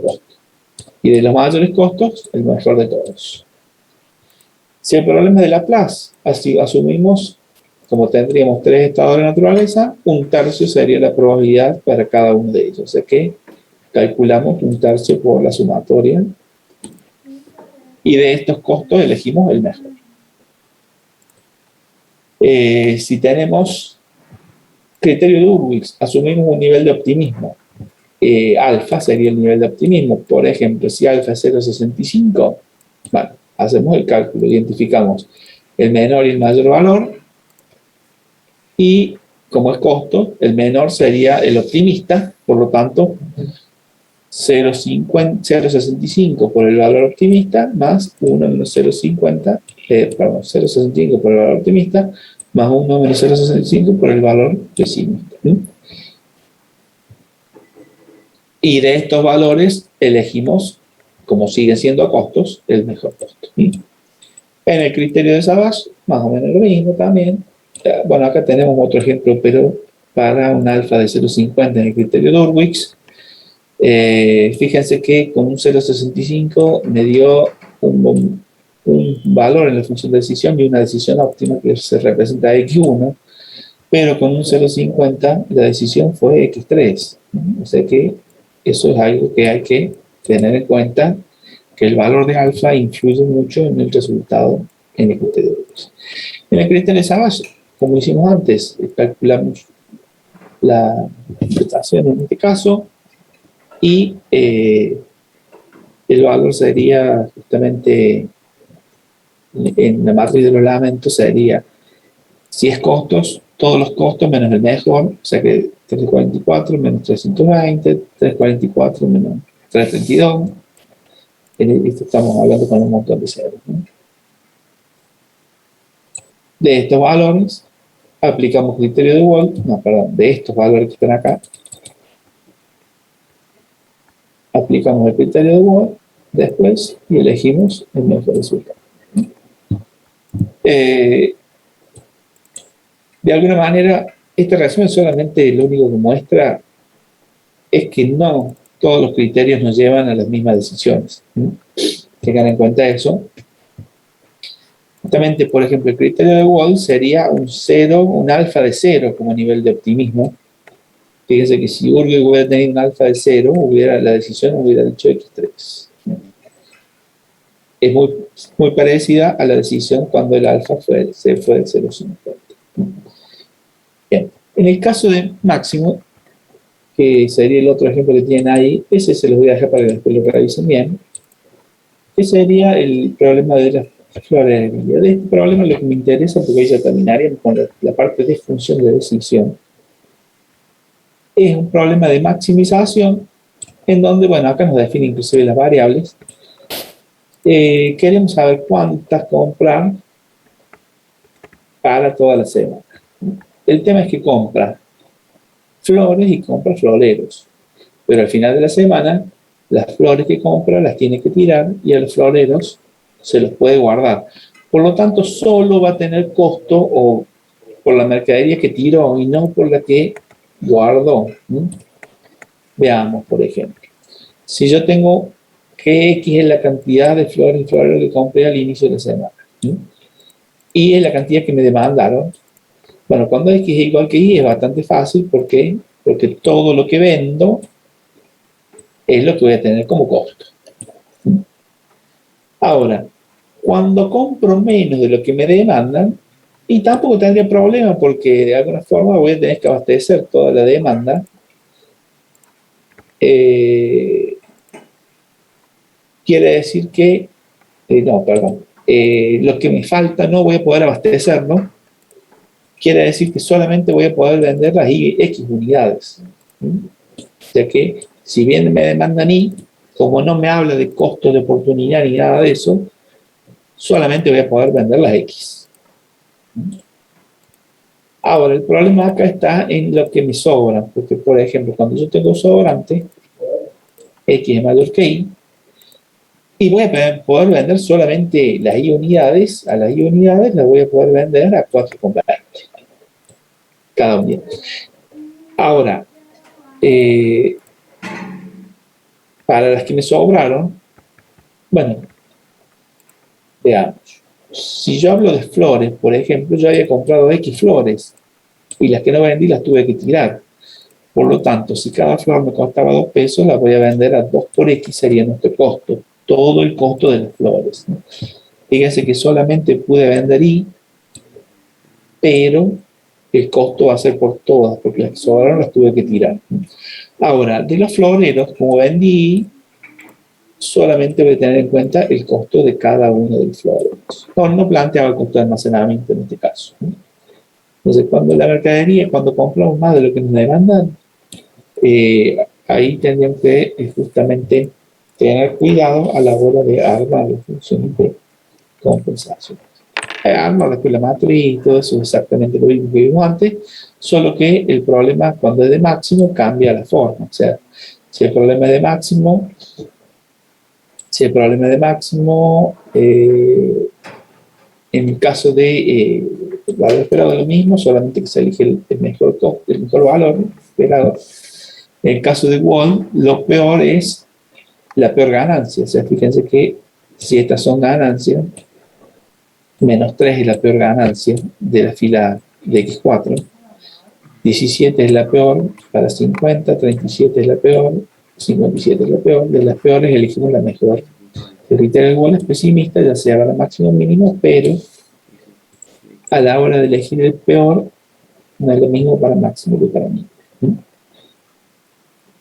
A: costo. Y de los mayores costos, el mejor de todos. Si el problema es de Laplace, así asumimos, como tendríamos 3 estados de naturaleza, 1/3 sería la probabilidad para cada uno de ellos. O sea que calculamos 1/3 por la sumatoria. Y de estos costos elegimos el mejor. Si tenemos criterio de Hurwitz, asumimos un nivel de optimismo. alfa sería el nivel de optimismo. Por ejemplo, si alfa es 0,65, bueno, hacemos el cálculo, identificamos el menor y el mayor valor, y como es costo, el menor sería el optimista, por lo tanto, 0,65 por el valor optimista más 1 menos 0,65 por el valor optimista más 1 menos 0,65 por el valor pesimista. Y de estos valores elegimos, como siguen siendo costos, el mejor costo. En el criterio de Savage, más o menos lo mismo también. Bueno, acá tenemos otro ejemplo, pero para un alfa de 0,50 en el criterio de Hurwitz, fíjense que con un 0,65 me dio un valor en la función de decisión y una decisión óptima que se representa X1, pero con un 0,50 la decisión fue X3. O sea que eso es algo que hay que tener en cuenta, que el valor de alfa influye mucho en el resultado en el criterio de Hurwitz. En el criterio de Savage, como hicimos antes, calculamos la interpretación en este caso, y el valor sería justamente en la matriz de los lamentos, sería, si es costos, todos los costos menos el mejor, o sea que 344 menos 320, 344 menos 332, esto estamos hablando con un montón de ceros, ¿no? De estos valores aplicamos criterio de Wald, de estos valores que están acá, aplicamos el criterio de Wald después y elegimos el mejor resultado. De alguna manera, este resumen solamente lo único que muestra es que no todos los criterios nos llevan a las mismas decisiones. Tengan en cuenta eso. Justamente, por ejemplo, el criterio de Wald sería un alfa de 0 como nivel de optimismo. Fíjense que si Urwitz hubiera tenido un alfa de 0, la decisión hubiera dicho X3. Es muy parecida a la decisión cuando el alfa fue de 0,50. Bien. En el caso de máximo, que sería el otro ejemplo que tienen ahí, ese se los voy a dejar para que después lo revisen bien, que sería el problema de las flores. De este problema lo que me interesa, porque ahí ya terminaríamos con la parte de función de decisión, es un problema de maximización, en donde, bueno, acá nos define inclusive las variables. Queremos saber cuántas comprar para toda la semana. El tema es que compra flores y compra floreros, pero al final de la semana las flores que compra las tiene que tirar y a los floreros se los puede guardar. Por lo tanto, solo va a tener costo o por la mercadería que tiró y no por la que guardó. Veamos, por ejemplo, si yo tengo que X es la cantidad de flores y floreros que compré al inicio de la semana, y es la cantidad que me demandaron. Bueno, cuando X es igual que Y es bastante fácil. ¿Por qué? Porque todo lo que vendo es lo que voy a tener como costo. Ahora, cuando compro menos de lo que me demandan, y tampoco tendría problema porque de alguna forma voy a tener que abastecer toda la demanda, quiere decir que, lo que me falta no voy a poder abastecerlo, quiere decir que solamente voy a poder vender las X unidades. Ya que, si bien me demandan Y, como no me habla de costo de oportunidad ni nada de eso, solamente voy a poder vender las X. Ahora, el problema acá está en lo que me sobra, porque, por ejemplo, cuando yo tengo sobrante, X es mayor que Y, y voy a poder vender solamente las Y unidades, a las Y unidades las voy a poder vender a 4,20 cada unidad. Ahora, para las que me sobraron, bueno, veamos. Si yo hablo de flores, por ejemplo, yo había comprado X flores y las que no vendí las tuve que tirar. Por lo tanto, si cada flor me costaba 2 pesos, la voy a vender a 2 por X, sería nuestro costo. Todo el costo de las flores, ¿no? Fíjense que solamente pude vender Y, pero el costo va a ser por todas, porque las que sobraron las tuve que tirar. Ahora, de los floreros, como vendí, solamente voy a tener en cuenta el costo de cada uno de los floreros. No planteaba el costo de almacenamiento en este caso, ¿no? Entonces, cuando la mercadería, cuando compramos más de lo que nos demandan, ahí tendríamos que justamente tener cuidado a la hora de armar las funciones de compensación. Armar después la matriz y todo eso es exactamente lo mismo que vimos antes, solo que el problema cuando es de máximo cambia la forma. O sea, si el problema es de máximo, en el caso de valor esperado lo mismo, solamente que se elige el mejor valor esperado. En el caso de Wall, lo peor es la peor ganancia. O sea, fíjense que si estas son ganancias, menos 3 es la peor ganancia de la fila de X4, 17 es la peor para 50, 37 es la peor, 57 es la peor. De las peores elegimos la mejor. El criterio de Wall es pesimista, ya sea para máximo o mínimo, pero a la hora de elegir el peor, no es lo mismo para máximo que para mínimo.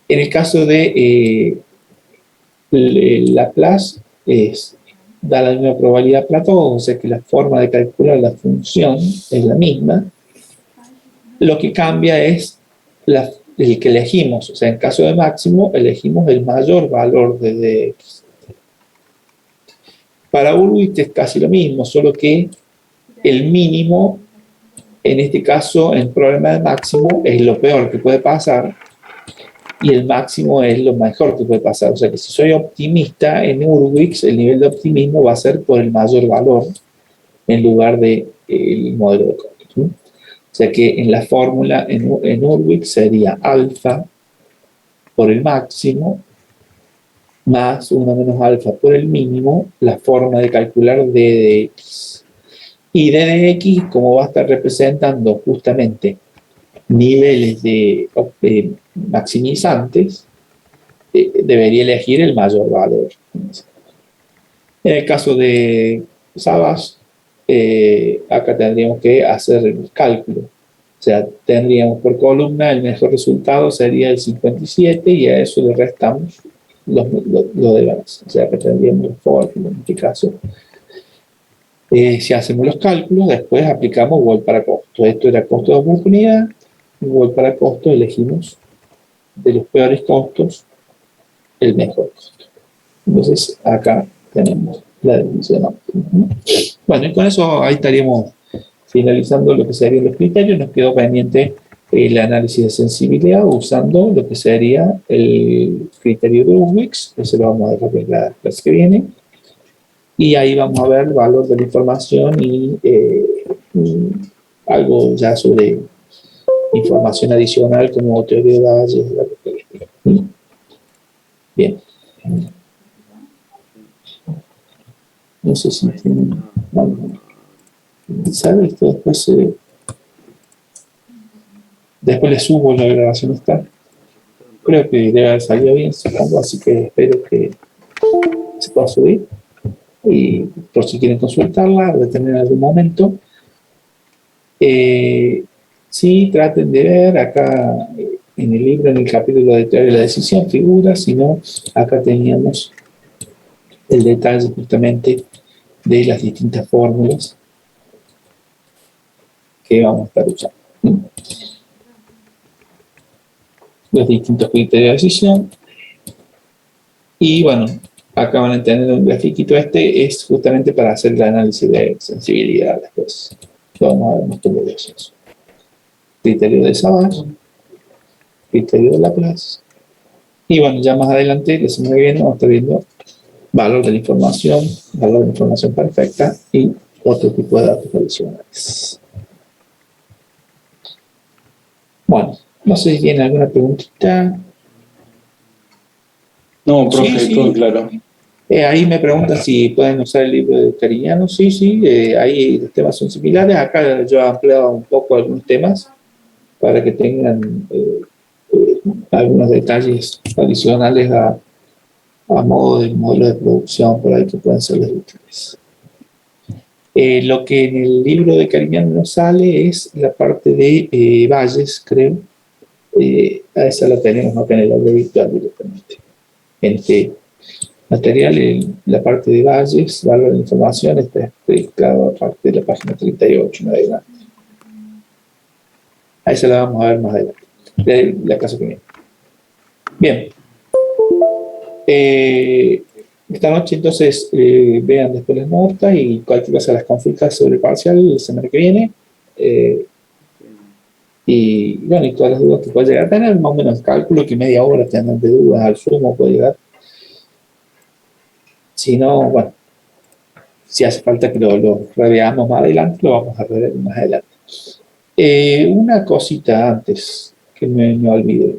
A: En el caso de Laplace, da la misma probabilidad para todos, o sea que la forma de calcular la función es la misma. Lo que cambia es el que elegimos, o sea, en caso de máximo, elegimos el mayor valor de dx. Para Hurwitz es casi lo mismo, solo que el mínimo, en este caso, en problema de máximo, es lo peor que puede pasar y el máximo es lo mejor que puede pasar. O sea que si soy optimista en Hurwitz, el nivel de optimismo va a ser por el mayor valor en lugar del modelo de costos, ¿no? O sea que en la fórmula en Hurwitz sería alfa por el máximo más 1 menos alfa por el mínimo, la forma de calcular d de x. Y d de x, como va a estar representando justamente niveles de maximizantes, debería elegir el mayor valor. En el caso de Savage, acá tendríamos que hacer el cálculo. O sea, tendríamos por columna el mejor resultado sería el 57 y a eso le restamos lo demás. O sea, que tendríamos el fórmula en este caso. Si hacemos los cálculos, después aplicamos Wall para costo. Esto era costo de oportunidad. Igual para costo elegimos de los peores costos el mejor costo. Entonces acá tenemos la definición óptima, ¿no? Bueno, y con eso ahí estaríamos finalizando lo que serían los criterios. Nos quedó pendiente el análisis de sensibilidad usando lo que sería el criterio de Hurwitz. Ese lo vamos a dejar para la clase que viene. Y ahí vamos a ver el valor de la información y algo ya sobre información adicional como teoría de Bayes. Bien. No sé si tienen algo. ¿Sabes? Esto después le subo la grabación esta. Creo que debe haber salido bien, supongo, así que espero que se pueda subir. Y por si quieren consultarla o detener en algún momento. Sí, traten de ver acá en el libro, en el capítulo de teoría de la decisión, figura, sino acá teníamos el detalle justamente de las distintas fórmulas que vamos a estar usando, ¿no? Los distintos criterios de decisión. Y bueno, acá van a tener un grafiquito. Este es justamente para hacer el análisis de sensibilidad después. Vamos a ver más todo eso. Criterio de Savage, criterio de Laplace. Y bueno, ya más adelante, la semana que viene, vamos a estar viendo valor de la información perfecta y otro tipo de datos adicionales. Bueno, no sé si tienen alguna preguntita.
C: No, profe,
A: Sí.
C: todo claro.
A: Ahí me preguntan si pueden usar el libro de Carignano. Sí, ahí los temas son similares. Acá yo he ampliado un poco algunos temas para que tengan algunos detalles adicionales a modo de modelo de producción por ahí que pueden ser útiles. Lo que en el libro de Carignano no sale es la parte de Bayes, creo, a esa la tenemos acá en el aula virtual directamente. En este material, en la parte de valles, valor de información, está explicado a partir de la página 38 en adelante. A esa la vamos a ver más adelante, de la clase que viene. Bien. Esta noche entonces vean después las notas y cualquier cosa las consultas sobre el parcial la semana que viene. Y bueno, y todas las dudas que pueda llegar a tener, más o menos cálculo que media hora tendrán de dudas al sumo puede llegar. Si no, bueno, si hace falta que lo reveamos más adelante, lo vamos a rever más adelante. Una cosita antes que me olvidé.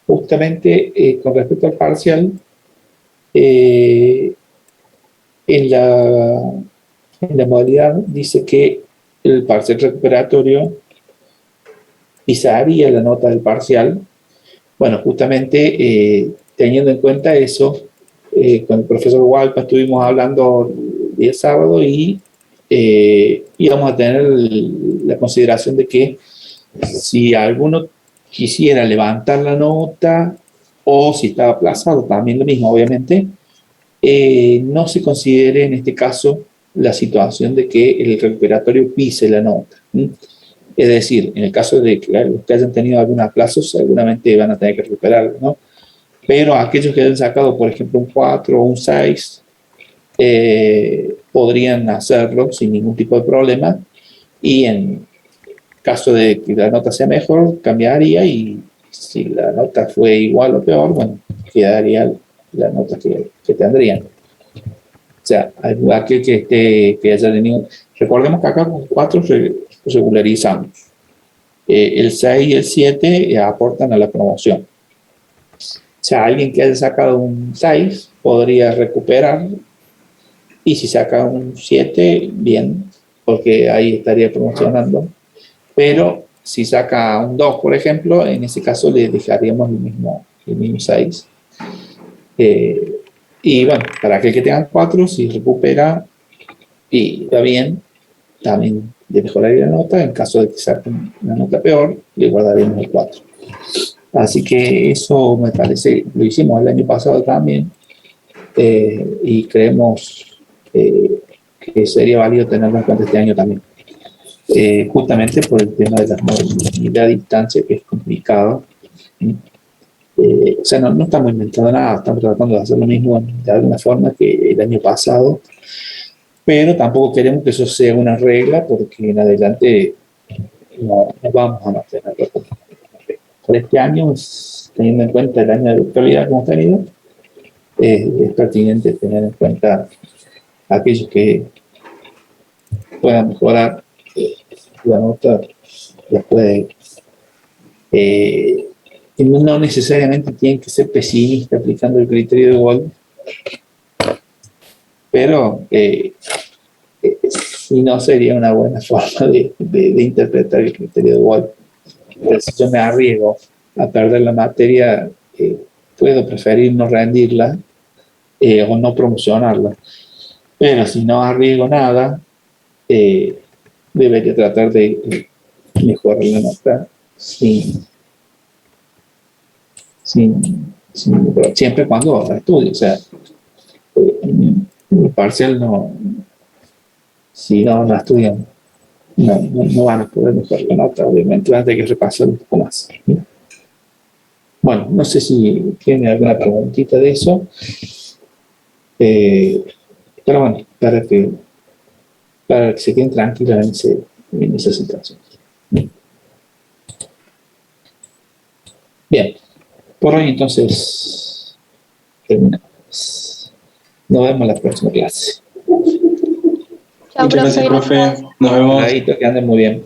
A: Justamente con respecto al parcial, en la modalidad dice que el parcial recuperatorio pisaría la nota del parcial. Bueno, justamente teniendo en cuenta eso, con el profesor Hualpa estuvimos hablando el día sábado y íbamos a tener la consideración de que si alguno quisiera levantar la nota o si estaba aplazado, también lo mismo, obviamente, no se considere en este caso la situación de que el recuperatorio pise la nota. Es decir, en el caso de que los que hayan tenido algún aplazo, seguramente van a tener que recuperarlo, ¿no? Pero aquellos que hayan sacado, por ejemplo, un 4 o un 6, podrían hacerlo sin ningún tipo de problema y en caso de que la nota sea mejor, cambiaría y si la nota fue igual o peor, bueno, quedaría la nota que tendrían. O sea, aquel que haya tenido... Recordemos que acá con 4 regularizamos. El 6 y el 7 aportan a la promoción. O sea, alguien que haya sacado un 6 podría recuperar y si saca un 7, bien, porque ahí estaría promocionando. Pero si saca un 2, por ejemplo, en ese caso le dejaríamos el mismo 6. Y bueno, para aquel que tenga 4, si recupera y va bien, también le mejoraría la nota. En caso de que saque una nota peor, le guardaremos el 4. Así que eso me parece, lo hicimos el año pasado también, y creemos que sería válido tenerlo en cuenta este año también. Justamente por el tema de la movilidad a distancia, que es complicado. O sea, no estamos inventando nada, estamos tratando de hacer lo mismo de alguna forma que el año pasado, pero tampoco queremos que eso sea una regla, porque en adelante no vamos a mantenerlo como una regla. Por este año, teniendo en cuenta el año de virtualidad que hemos tenido, es pertinente tener en cuenta aquellos que puedan mejorar la nota después. No necesariamente tienen que ser pesimistas aplicando el criterio de Gold, pero si no sería una buena forma de interpretar el criterio de Gold. Pero si yo me arriesgo a perder la materia, puedo preferir no rendirla o no promocionarla. Pero si no arriesgo nada, debería tratar de mejorar la nota siempre cuando estudie. O sea, el parcial si no estudian, no van a poder mejorar la nota, obviamente van a tener que repasar un poco más. Bueno, no sé si tienen alguna preguntita de eso, pero bueno, para que se queden tranquilos en esa situación. Bien, por hoy entonces terminamos. Nos vemos en la próxima clase.
E: Chao,
C: Muchas gracias, profe. Nos vemos.
A: Ahí, que anden muy bien.